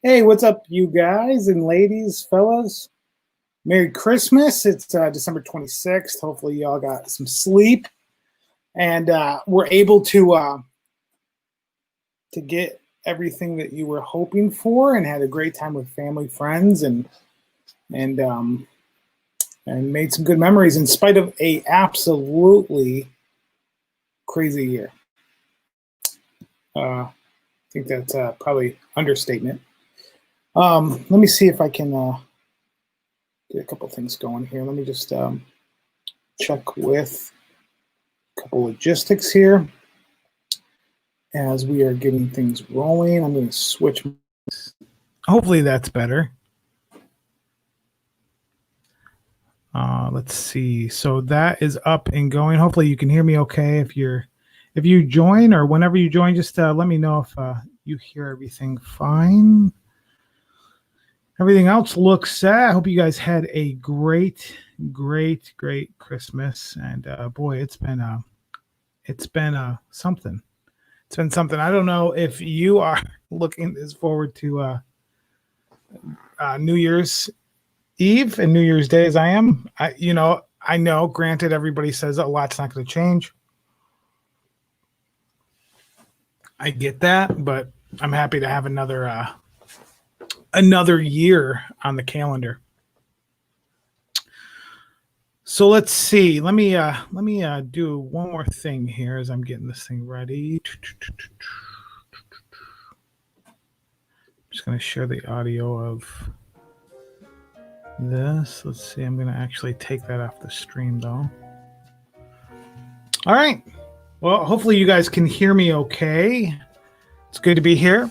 Hey, what's up, you guys and ladies, fellas? Merry Christmas. It's December 26th. Hopefully, y'all got some sleep and we're able to get everything that you were hoping for and had a great time with family, friends, and made some good memories in spite of a absolutely crazy year. I think that's probably understatement. Let me see if I can get a couple things going here. Let me just check with a couple logistics here as we are getting things rolling. I'm going to switch. Hopefully that's better. Let's see. So that is up and going. Hopefully you can hear me okay. If you join or whenever you join, just let me know if you hear everything fine. Everything else looks set. I hope you guys had a great Christmas. And boy, it's been something. It's been something. I don't know if you are looking forward to New Year's Eve and New Year's Day as I am. I know, granted, everybody says a lot's not going to change. I get that, but I'm happy to have another year on the calendar. So let's see. Let me do one more thing here as I'm getting this thing ready. I'm just going to share the audio of this. Let's see. I'm going to actually take that off the stream though. All right. Well, hopefully you guys can hear me okay. It's good to be here.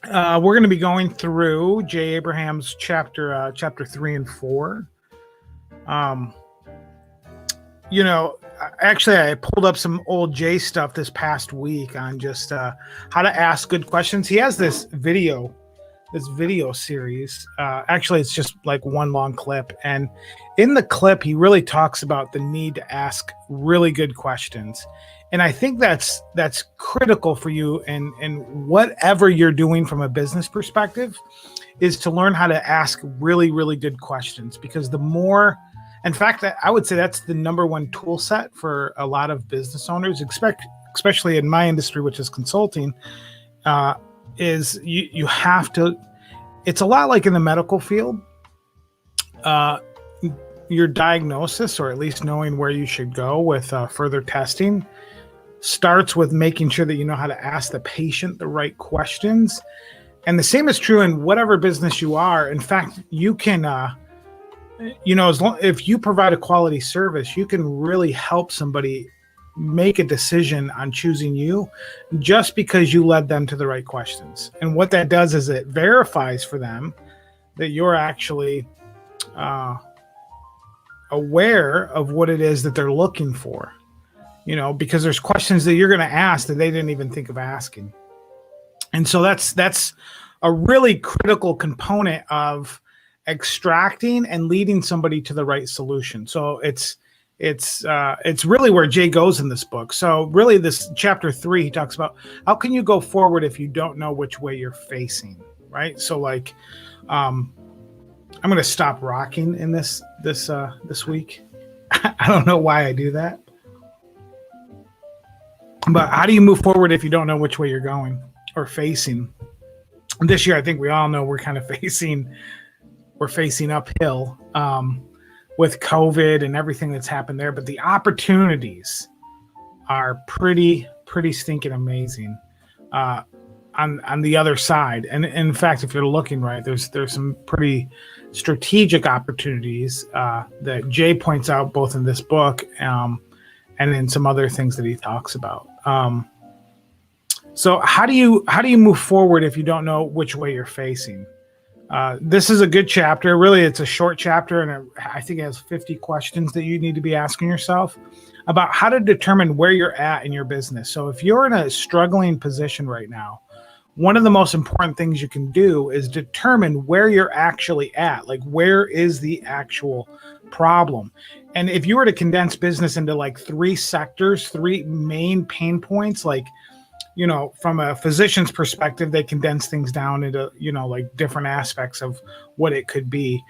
We're going to be going through Jay Abraham's chapter 3 and 4. Actually, I pulled up some old Jay stuff this past week on just how to ask good questions. He has this video series. Actually, it's just like one long clip. And in the clip, he really talks about the need to ask really good questions. And I think that's critical for you and whatever you're doing from a business perspective is to learn how to ask really, really good questions, because the more, in fact, I would say that's the number one tool set for a lot of business owners, especially in my industry, which is consulting, is you have to, it's a lot like in the medical field. Your diagnosis, or at least knowing where you should go with further testing, starts with making sure that you know how to ask the patient the right questions. And the same is true in whatever business you are. In fact, you can, if you provide a quality service, you can really help somebody make a decision on choosing you just because you led them to the right questions. And what that does is it verifies for them that you're actually aware of what it is that they're looking for. Because there's questions that you're going to ask that they didn't even think of asking. And so that's a really critical component of extracting and leading somebody to the right solution. So it's really where Jay goes in this book. So really this chapter 3, he talks about how can you go forward if you don't know which way you're facing, right? So like, I'm going to stop rocking in this week. I don't know why I do that. But how do you move forward if you don't know which way you're going or facing? This year, I think we all know we're kind of facing uphill with COVID and everything that's happened there. But the opportunities are pretty stinking amazing on the other side. And in fact, if you're looking right, there's some pretty strategic opportunities that Jay points out both in this book and in some other things that he talks about. So how do you move forward if you don't know which way you're facing? This is a good chapter. Really, it's a short chapter, and I think it has 50 questions that you need to be asking yourself about how to determine where you're at in your business. So if you're in a struggling position right now, one of the most important things you can do is determine where you're actually at. Like, where is the actual problem? And if you were to condense business into like 3 sectors, 3 main pain points, like, from a physician's perspective, they condense things down into, like different aspects of what it could be.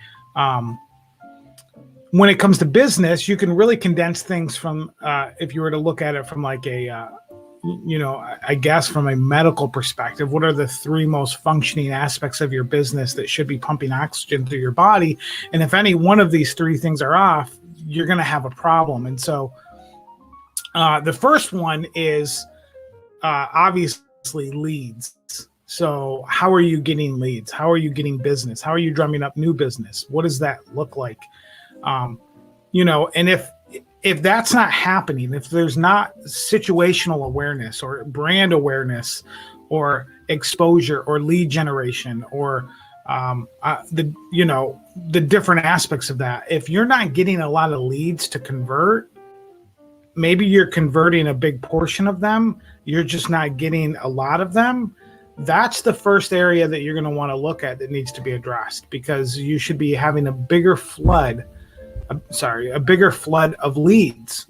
When it comes to business, you can really condense things from, if you were to look at it from like I guess from a medical perspective, what are the three most functioning aspects of your business that should be pumping oxygen through your body? And if any one of these three things are off, you're going to have a problem. And so the first one is obviously leads. So how are you getting leads? How are you getting business? How are you drumming up new business? What does that look like? And if that's not happening, if there's not situational awareness or brand awareness or exposure or lead generation or the different aspects of that, if you're not getting a lot of leads to convert, maybe you're converting a big portion of them, you're just not getting a lot of them. That's the first area that you're going to want to look at that needs to be addressed, because you should be having a bigger flood of leads.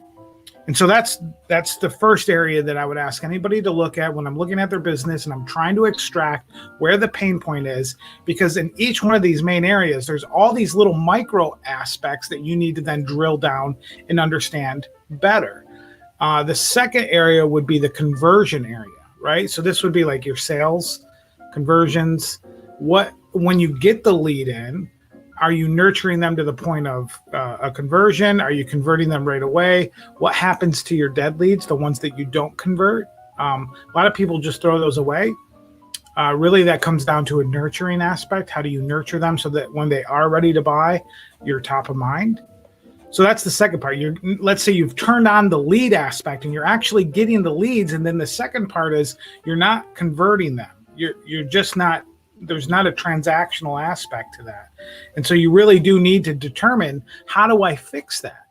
And so that's the first area that I would ask anybody to look at when I'm looking at their business and I'm trying to extract where the pain point is, because in each one of these main areas, there's all these little micro aspects that you need to then drill down and understand better. The second area would be the conversion area, right? So this would be like your sales, conversions. When you get the lead in, are you nurturing them to the point of a conversion? Are you converting them right away? What happens to your dead leads, the ones that you don't convert? A lot of people just throw those away. Really, that comes down to a nurturing aspect. How do you nurture them so that when they are ready to buy, you're top of mind? So that's the second part. Let's say you've turned on the lead aspect and you're actually getting the leads. And then the second part is you're not converting them. You're just not. There's not a transactional aspect to that. And so you really do need to determine, how do I fix that?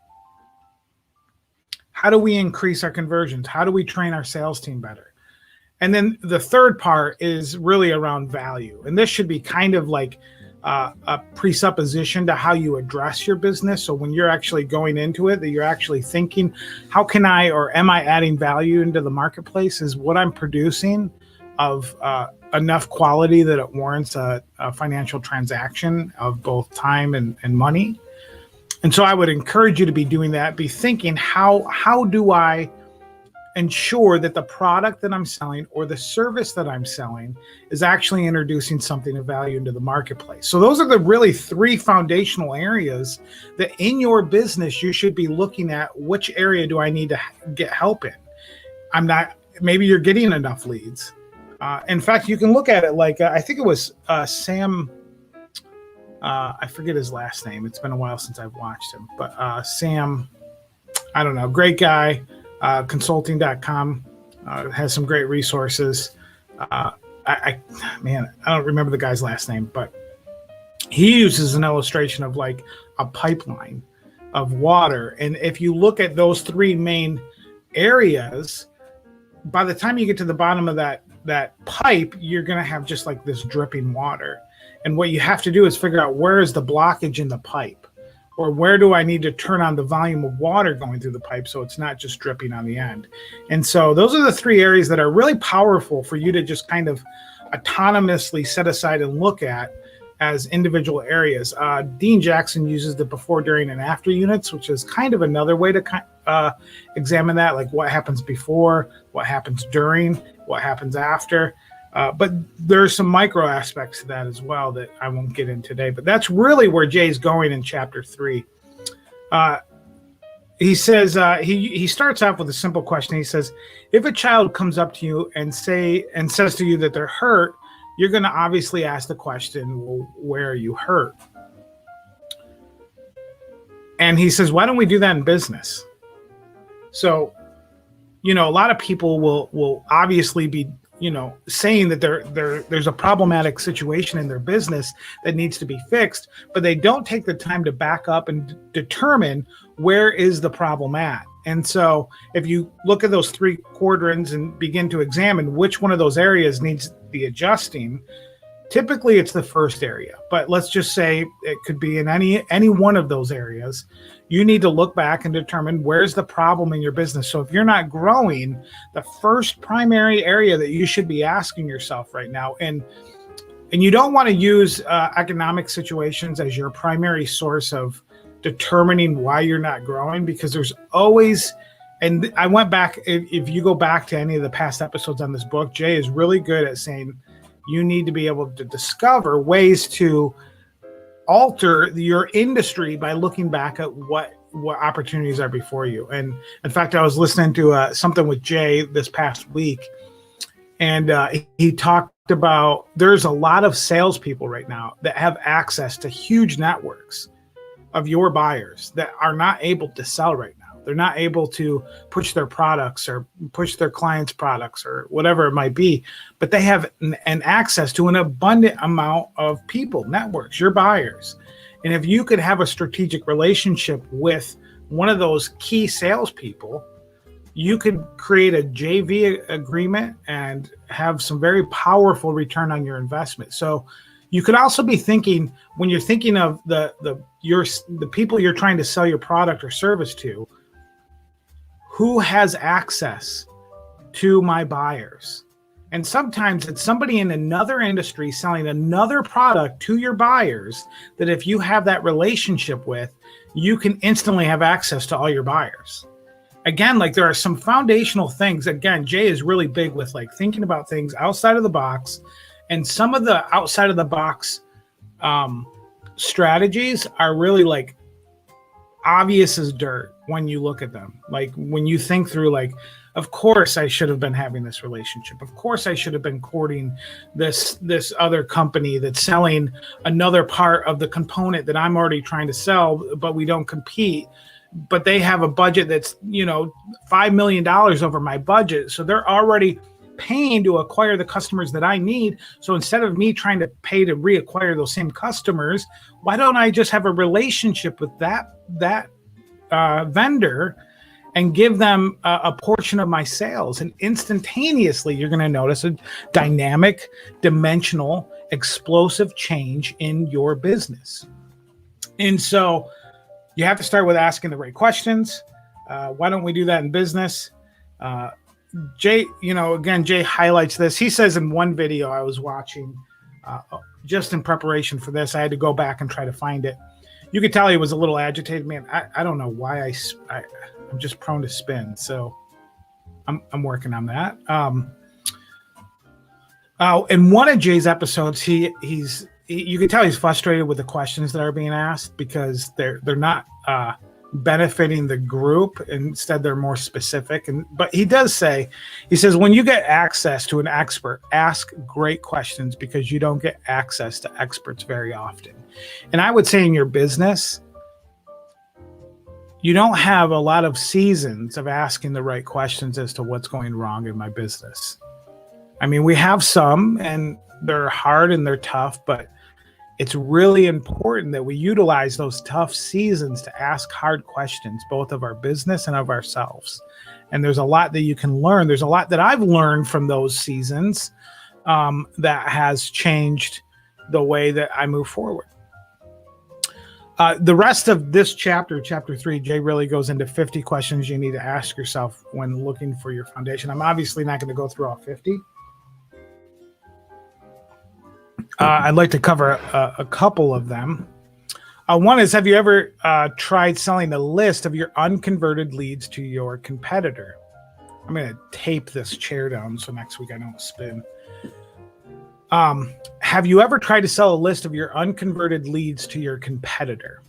How do we increase our conversions? How do we train our sales team better? And then the third part is really around value. And this should be kind of like a presupposition to how you address your business. So when you're actually going into it, that you're actually thinking, how can I, or am I adding value into the marketplace? Is what I'm producing of enough quality that it warrants a financial transaction of both time and money? And so I would encourage you to be doing that, be thinking, how do I ensure that the product that I'm selling or the service that I'm selling is actually introducing something of value into the marketplace? So those are the really three foundational areas that in your business you should be looking at. Which area do I need to get help in? Maybe you're getting enough leads. In fact, you can look at it like, I think it was Sam, I forget his last name. It's been a while since I've watched him, but Sam, I don't know, great guy, consulting.com, has some great resources. I don't remember the guy's last name, but he uses an illustration of like a pipeline of water. And if you look at those three main areas, by the time you get to the bottom of that pipe, you're going to have just like this dripping water. And what you have to do is figure out, where is the blockage in the pipe, or where do I need to turn on the volume of water going through the pipe so it's not just dripping on the end. And so those are the three areas that are really powerful for you to just kind of autonomously set aside and look at as individual areas. Dean Jackson uses the before, during, and after units, which is kind of another way to examine that, like what happens before, what happens during, what happens after. But there's some micro aspects to that as well that I won't get in today. But that's really where Jay's going in chapter 3. He says, he starts off with a simple question. He says, if a child comes up to you and says to you that they're hurt, you're going to obviously ask the question, well, where are you hurt? And he says, why don't we do that in business? So, a lot of people will obviously be, saying that there's a problematic situation in their business that needs to be fixed, but they don't take the time to back up and determine where is the problem at. And so if you look at those three quadrants and begin to examine which one of those areas needs the adjusting, Typically it's the first area, but let's just say it could be in any one of those areas. You need to look back and determine where's the problem in your business. So if you're not growing, the first primary area that you should be asking yourself right now, and you don't want to use economic situations as your primary source of determining why you're not growing, because there's always, and I went back, if you go back to any of the past episodes on this book, Jay is really good at saying you need to be able to discover ways to alter your industry by looking back at what opportunities are before you. And in fact, I was listening to something with Jay this past week, and he talked about there's a lot of salespeople right now that have access to huge networks of your buyers that are not able to sell right now. They're not able to push their products or push their clients' products or whatever it might be, but they have an access to an abundant amount of people, networks, your buyers. And if you could have a strategic relationship with one of those key salespeople, you could create a JV agreement and have some very powerful return on your investment. So you could also be thinking, when you're thinking of the people you're trying to sell your product or service to, who has access to my buyers? And sometimes it's somebody in another industry selling another product to your buyers that if you have that relationship with, you can instantly have access to all your buyers. Again, like there are some foundational things. Again, Jay is really big with like thinking about things outside of the box, and some of the outside of the box strategies are really like obvious as dirt when you look at them. Like when you think through, like, of course I should have been having this relationship. Of course I should have been courting this other company that's selling another part of the component that I'm already trying to sell, but we don't compete. But they have a budget that's, $5 million over my budget. So they're already paying to acquire the customers that I need. So instead of me trying to pay to reacquire those same customers, why don't I just have a relationship with that vendor and give them a portion of my sales? And instantaneously, you're going to notice a dynamic, dimensional, explosive change in your business. And so you have to start with asking the right questions. Why don't we do that in business? Jay, again, Jay highlights this. He says in one video I was watching, just in preparation for this, I had to go back and try to find it. You could tell he was a little agitated. Man, I don't know why I'm just prone to spin. So I'm working on that. In one of Jay's episodes, you can tell he's frustrated with the questions that are being asked because they're not benefiting the group. Instead, they're more specific. But he says, when you get access to an expert, ask great questions because you don't get access to experts very often. And I would say in your business, you don't have a lot of seasons of asking the right questions as to what's going wrong in my business. I mean, we have some, and they're hard and they're tough, but it's really important that we utilize those tough seasons to ask hard questions, both of our business and of ourselves. And there's a lot that you can learn. There's a lot that I've learned from those seasons that has changed the way that I move forward. The rest of this chapter 3, Jay really goes into 50 questions you need to ask yourself when looking for your foundation. I'm obviously not going to go through all 50. I'd like to cover a couple of them. One is, have you ever tried selling a list of your unconverted leads to your competitor? I'm going to tape this chair down so next week I don't spin. Have you ever tried to sell a list of your unconverted leads to your competitor?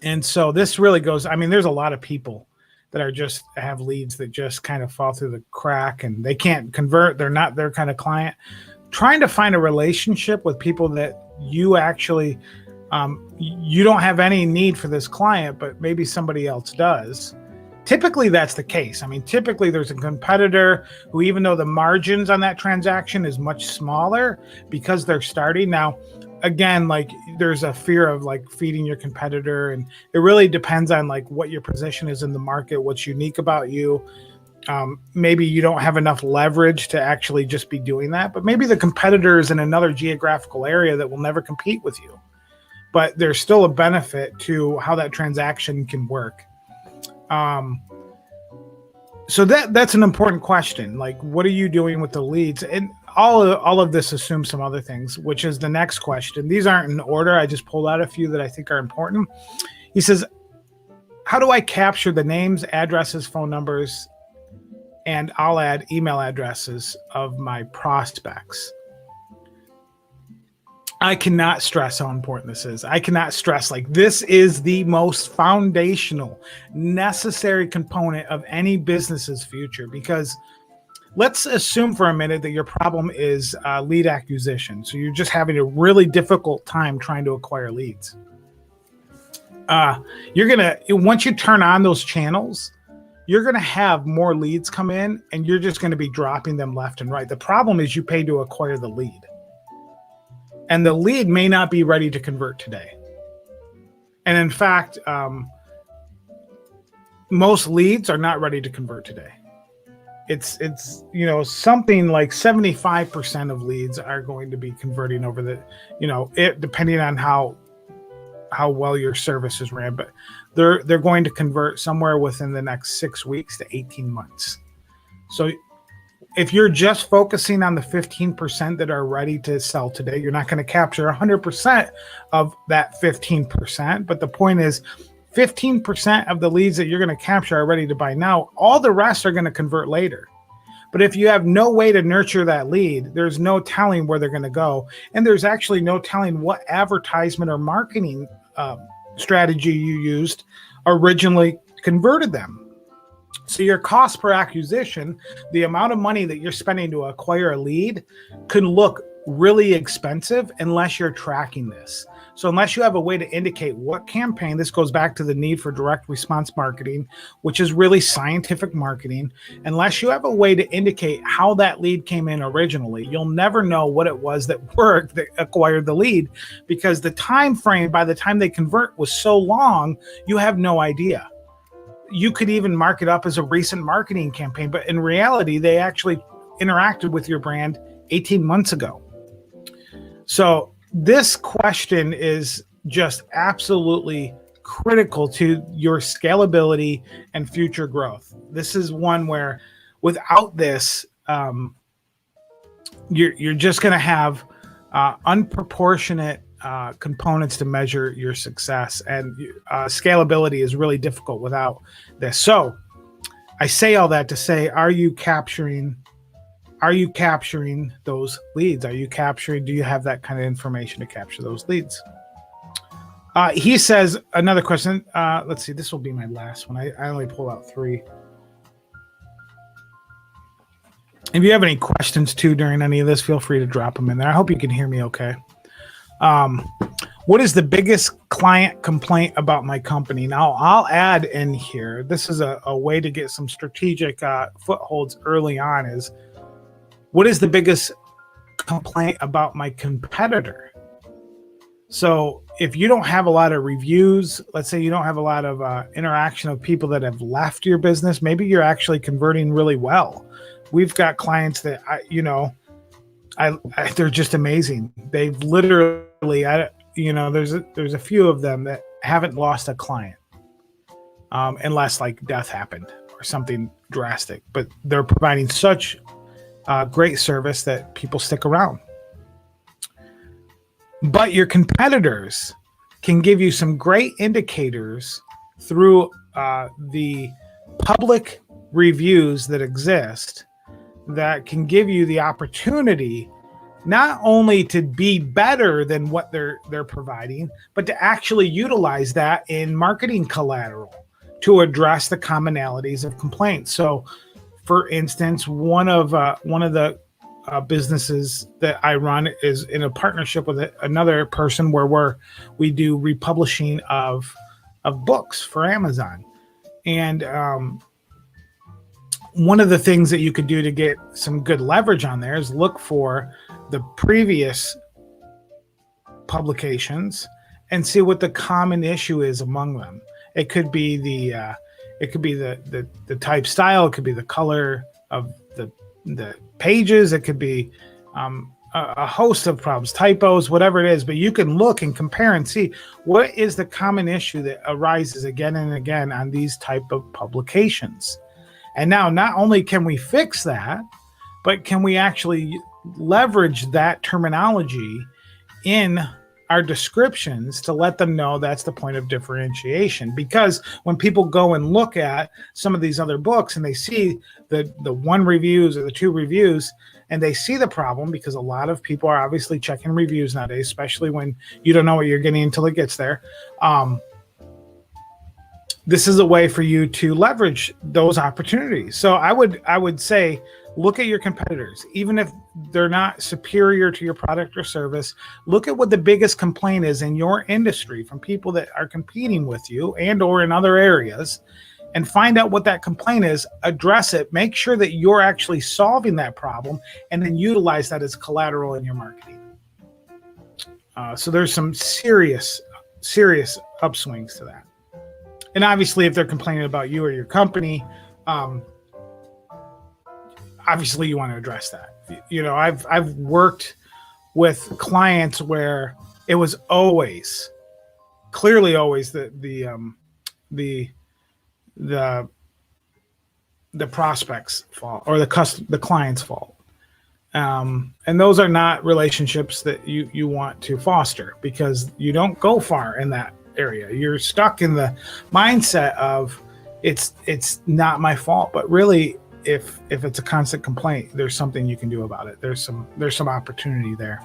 And so this really goes, there's a lot of people that are just have leads that just kind of fall through the crack and they can't convert. They're not their kind of client. Trying to find a relationship with people that you actually, you don't have any need for this client, but maybe somebody else does. Typically, that's the case. Typically there's a competitor who, even though the margins on that transaction is much smaller because they're starting. Now, again, like there's a fear of like feeding your competitor, and it really depends on like what your position is in the market, what's unique about you. Maybe you don't have enough leverage to actually just be doing that, but maybe the competitor is in another geographical area that will never compete with you. But there's still a benefit to how that transaction can work. So that's an important question. Like, what are you doing with the leads? And all of this assumes some other things, which is the next question. These aren't in order. I just pulled out a few that I think are important. He says, how do I capture the names, addresses, phone numbers, and I'll add email addresses of my prospects? I cannot stress how important this is. I cannot stress, like, this is the most foundational, necessary component of any business's future, because let's assume for a minute that your problem is lead acquisition. So you're just having a really difficult time trying to acquire leads. Once you turn on those channels, you're going to have more leads come in, and you're just going to be dropping them left and right. The problem is you pay to acquire the lead, and the lead may not be ready to convert today. And in fact, most leads are not ready to convert today. It's something like 75% of leads are going to be converting over depending on how well your service is ran, but they're going to convert somewhere within the next 6 weeks to 18 months. So if you're just focusing on the 15% that are ready to sell today, you're not going to capture 100% of that 15%. But the point is, 15% of the leads that you're going to capture are ready to buy now. All the rest are going to convert later. But if you have no way to nurture that lead, there's no telling where they're going to go. And there's actually no telling what advertisement or marketing strategy you used originally converted them. So your cost per acquisition, the amount of money that you're spending to acquire a lead, can look really expensive unless you're tracking this. So unless you have a way to indicate what campaign, this goes back to the need for direct response marketing, which is really scientific marketing. Unless you have a way to indicate how that lead came in originally, you'll never know what it was that worked, that acquired the lead, because the time frame by the time they convert was so long, you have no idea. You could even mark it up as a recent marketing campaign, but in reality, they actually interacted with your brand 18 months ago. So this question is just absolutely critical to your scalability and future growth. This is one where without this, you're just going to have unproportionate components to measure your success, and scalability is really difficult without this. So I say all that to say, are you capturing those leads? Do you have that kind of information to capture those leads? He says, another question. Let's see, this will be my last one. I only pulled out 3. If you have any questions too during any of this, feel free to drop them in there. I hope you can hear me okay. What is the biggest client complaint about my company? Now, I'll add in here, this is a way to get some strategic footholds early on, is what is the biggest complaint about my competitor? So if you don't have a lot of reviews, let's say you don't have a lot of interaction of people that have left your business, maybe you're actually converting really well. We've got clients that, they're just amazing. They've literally, there's a few of them that haven't lost a client unless like death happened or something drastic, but they're providing such great service that people stick around. But your competitors can give you some great indicators through the public reviews that exist that can give you the opportunity not only to be better than what they're providing, but to actually utilize that in marketing collateral to address the commonalities of complaints. So, for instance, one of the businesses that I run is in a partnership with another person where we do republishing of books for Amazon, and one of the things that you could do to get some good leverage on there is look for the previous publications and see what the common issue is among them. It could be It could be the type style. It could be the color of the pages. It could be a host of problems, typos, whatever it is. But you can look and compare and see what is the common issue that arises again and again on these type of publications. And now not only can we fix that, but can we actually leverage that terminology in our descriptions to let them know that's the point of differentiation. Because when people go and look at some of these other books and they see the one reviews or the two reviews, and they see the problem, because a lot of people are obviously checking reviews nowadays, especially when you don't know what you're getting until it gets there. This is a way for you to leverage those opportunities. So I would say, look at your competitors, even if they're not superior to your product or service. Look at what the biggest complaint is in your industry from people that are competing with you and or in other areas, and find out what that complaint is, address it, make sure that you're actually solving that problem, and then utilize that as collateral in your marketing. So there's some serious upswings to that. And obviously, if they're complaining about you or your company, obviously you want to address that. You know, I've worked with clients where it was clearly always the prospect's fault or the client's fault. And those are not relationships that you want to foster, because you don't go far in that area. You're stuck in the mindset of it's not my fault, but really if it's a constant complaint, there's something you can do about it. There's some opportunity there.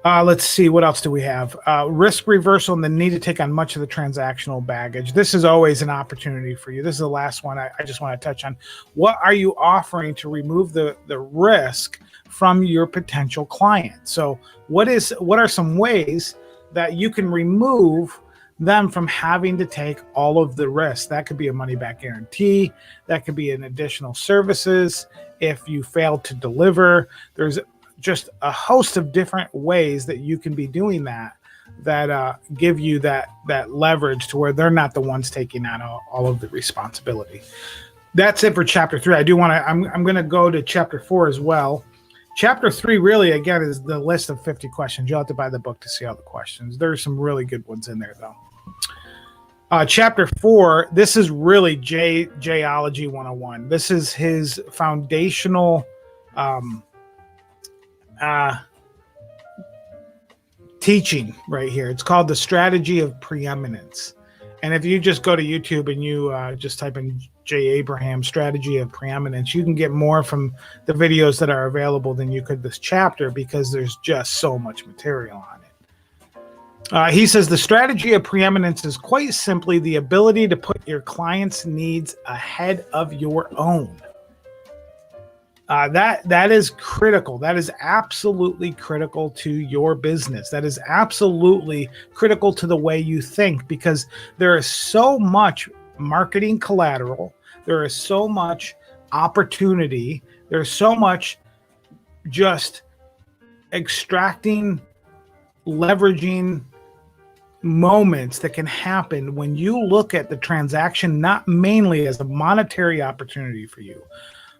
Let's see, what else do we have? Risk reversal and the need to take on much of the transactional baggage. This is always an opportunity for you. This is the last one I just want to touch on. What are you offering to remove the risk from your potential client? So what are some ways that you can remove them from having to take all of the risk? That could be a money back guarantee. That could be an additional services if you fail to deliver. There's just a host of different ways that you can be doing that give you that leverage to where they're not the ones taking on all of the responsibility. That's it for chapter 3. I'm going to go to chapter 4 as well. Chapter 3 really, again, is the list of 50 questions. You'll have to buy the book to see all the questions. There's some really good ones in there, though. Chapter 4, this is really Jayology 101. This is his foundational teaching right here. It's called The Strategy of Preeminence. And if you just go to YouTube and you just type in Jay Abraham Strategy of Preeminence, you can get more from the videos that are available than you could this chapter, because there's just so much material on it. He says the strategy of preeminence is quite simply the ability to put your client's needs ahead of your own. That is critical. That is absolutely critical to your business. That is absolutely critical to the way you think, because there is so much marketing collateral. There is so much opportunity. There's so much just extracting, leveraging moments that can happen when you look at the transaction not mainly as a monetary opportunity for you,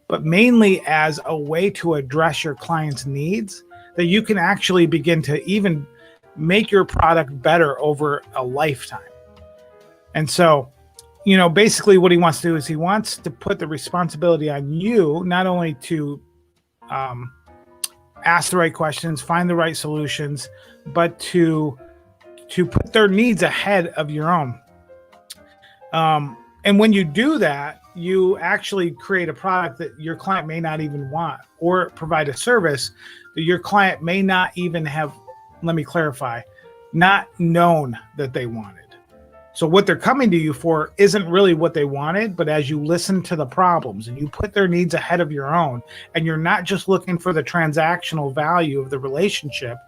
but mainly as a way to address your client's needs, that you can actually begin to even make your product better over a lifetime. And so, you know, basically what he wants to do is he wants to put the responsibility on you, not only to ask the right questions, find the right solutions, but to put their needs ahead of your own. And when you do that, you actually create a product that your client may not even want, or provide a service that your client may not even have, let me clarify, not known that they wanted. So what they're coming to you for isn't really what they wanted, but as you listen to the problems and you put their needs ahead of your own, and you're not just looking for the transactional value of the relationship,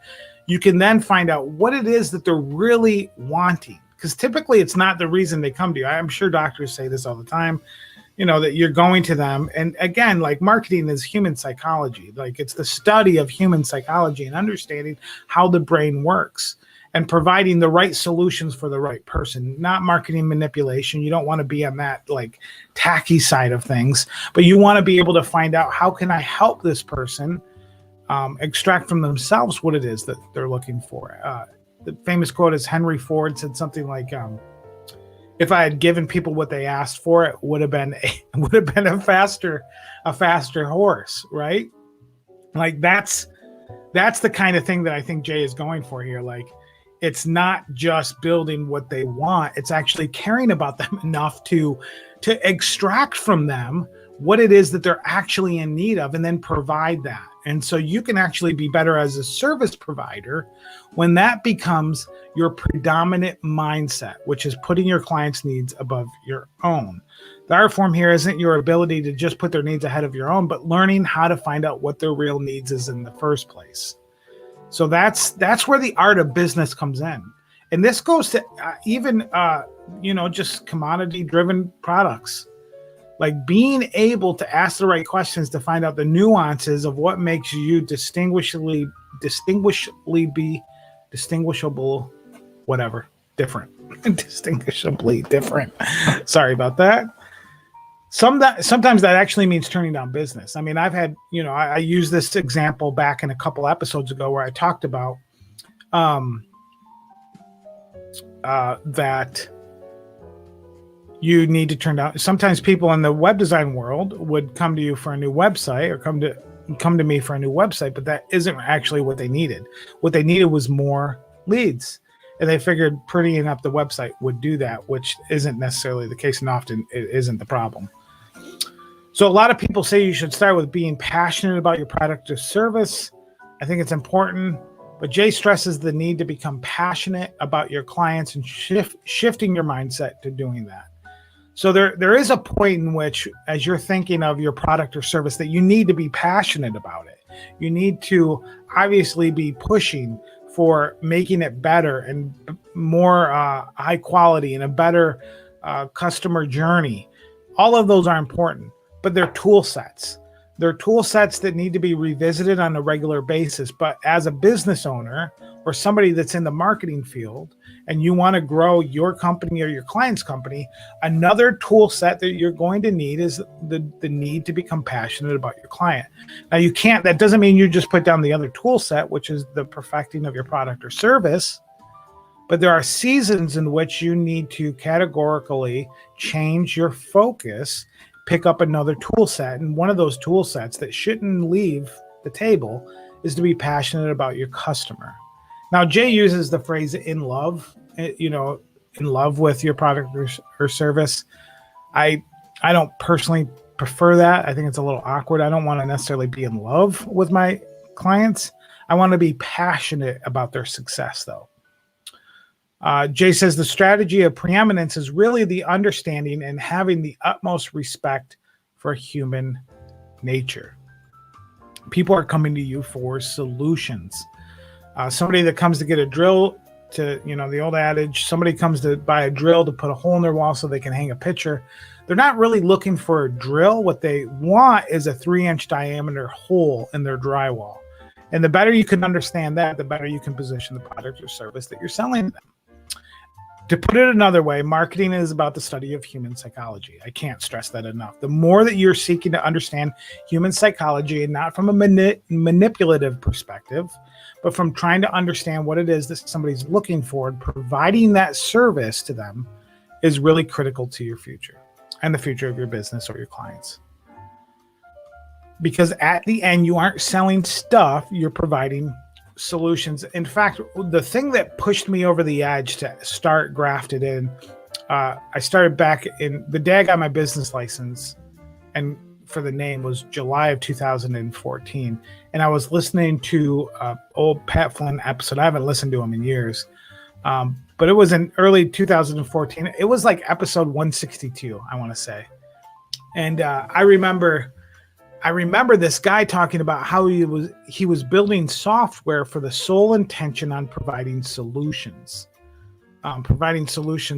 you can then find out what it is that they're really wanting. Because typically it's not the reason they come to you. I'm sure doctors say this all the time, you know, that you're going to them. And again, like, marketing is human psychology. Like, it's the study of human psychology and understanding how the brain works. and providing the right solutions for the right person, not marketing manipulation. You don't want to be on that like tacky side of things, but you want to be able to find out, how can I help this person extract from themselves what it is that they're looking for. The famous quote is Henry Ford said something like, if I had given people what they asked for, it would have been a faster horse, right? Like that's the kind of thing that I think Jay is going for here. Like, it's not just building what they want, it's actually caring about them enough to extract from them what it is that they're actually in need of, and then provide that. And so you can actually be better as a service provider when that becomes your predominant mindset, which is putting your clients' needs above your own. The art form here isn't your ability to just put their needs ahead of your own, but learning how to find out what their real needs is in the first place. So that's where the art of business comes in. And this goes to even just commodity-driven products. Like being able to ask the right questions to find out the nuances of what makes you distinguishably different. Sorry about that. Sometimes that actually means turning down business. I mean, I've had, I used this example back in a couple episodes ago where I talked about that you need to turn down. Sometimes people in the web design world would come to you for a new website, or come to me for a new website, but that isn't actually what they needed. What they needed was more leads. And they figured prettying up the website would do that, which isn't necessarily the case, and often it isn't the problem. So a lot of people say you should start with being passionate about your product or service. I think it's important, but Jay stresses the need to become passionate about your clients and shifting your mindset to doing that. So there is a point in which, as you're thinking of your product or service, that you need to be passionate about it. You need to obviously be pushing for making it better and more high quality and a better customer journey. All of those are important, but they're tool sets. They're tool sets that need to be revisited on a regular basis. But as a business owner or somebody that's in the marketing field and you want to grow your company or your client's company, another tool set that you're going to need is the need to become passionate about your client. Now that doesn't mean you just put down the other tool set, which is the perfecting of your product or service, but there are seasons in which you need to categorically change your focus, pick up another tool set. And one of those tool sets that shouldn't leave the table is to be passionate about your customer. Now, Jay uses the phrase in love with your product or service. I don't personally prefer that. I think it's a little awkward. I don't want to necessarily be in love with my clients. I want to be passionate about their success, though. Jay says the strategy of preeminence is really the understanding and having the utmost respect for human nature. People are coming to you for solutions. Somebody that comes to get a drill, the old adage, somebody comes to buy a drill to put a hole in their wall so they can hang a picture. They're not really looking for a drill. What they want is a 3-inch diameter hole in their drywall. And the better you can understand that, the better you can position the product or service that you're selling them. To put it another way, marketing is about the study of human psychology. I can't stress that enough. The more that you're seeking to understand human psychology, and not from a manipulative perspective, but from trying to understand what it is that somebody's looking for and providing that service to them, is really critical to your future and the future of your business or your clients. Because at the end, you aren't selling stuff, you're providing solutions. In fact, the thing that pushed me over the edge to start Grafted In, I started back in the day I got my business license, and for the name was July of 2014. And I was listening to old Pat Flynn episode. I haven't listened to him in years, but it was in early 2014. It was like episode 162, I want to say. And I remember this guy talking about how he was building software for the sole intention on providing solutions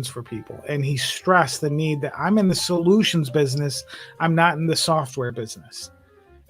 for people. And he stressed the need that I'm in the solutions business. I'm not in the software business.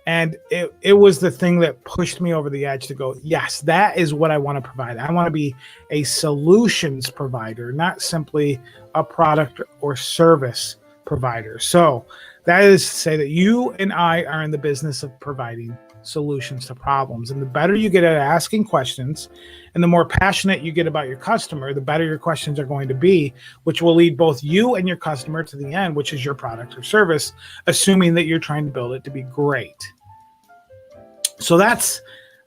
And it was the thing that pushed me over the edge to go, yes, that is what I want to provide. I want to be a solutions provider, not simply a product or service provider. So that is to say that you and I are in the business of providing solutions to problems. And the better you get at asking questions and the more passionate you get about your customer, the better your questions are going to be, which will lead both you and your customer to the end, which is your product or service, assuming that you're trying to build it to be great. So that's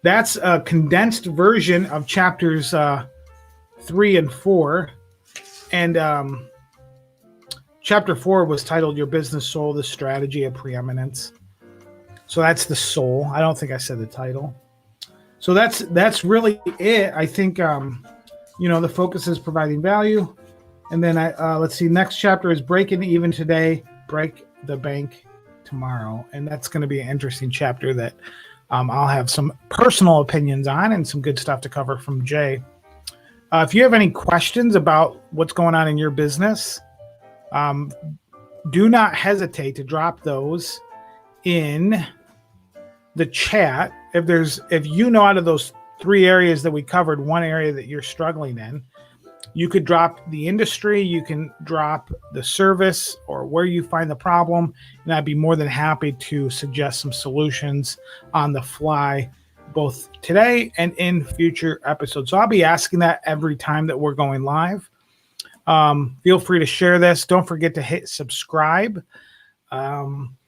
a condensed version of chapters 3 and 4. And chapter 4 was titled Your Business Soul, the Strategy of Preeminence. So that's the soul. I don't think I said the title. So that's really it. I think, the focus is providing value. And then let's see, next chapter is breaking even today, break the bank tomorrow. And that's going to be an interesting chapter that I'll have some personal opinions on and some good stuff to cover from Jay. If you have any questions about what's going on in your business, do not hesitate to drop those in the chat. If you know out of those 3 areas that we covered, one area that you're struggling in, you could drop the industry, you can drop the service or where you find the problem, and I'd be more than happy to suggest some solutions on the fly, both today and in future episodes. So I'll be asking that every time that we're going live. Feel free to share this. Don't forget to hit subscribe. That's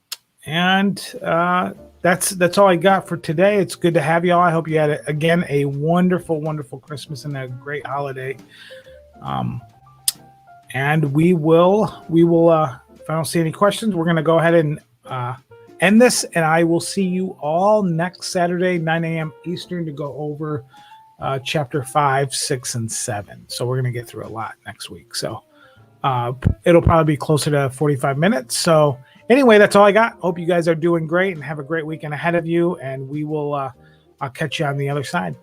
all I got for today. It's good to have you all. I hope you had, again, a wonderful, wonderful Christmas and a great holiday. And we will, if I don't see any questions, we're going to go ahead and end this, and I will see you all next Saturday, 9 a.m. Eastern, to go over chapter 5, 6, and 7. So we're going to get through a lot next week. So it'll probably be closer to 45 minutes. So anyway, that's all I got. Hope you guys are doing great and have a great weekend ahead of you. And we will, I'll catch you on the other side.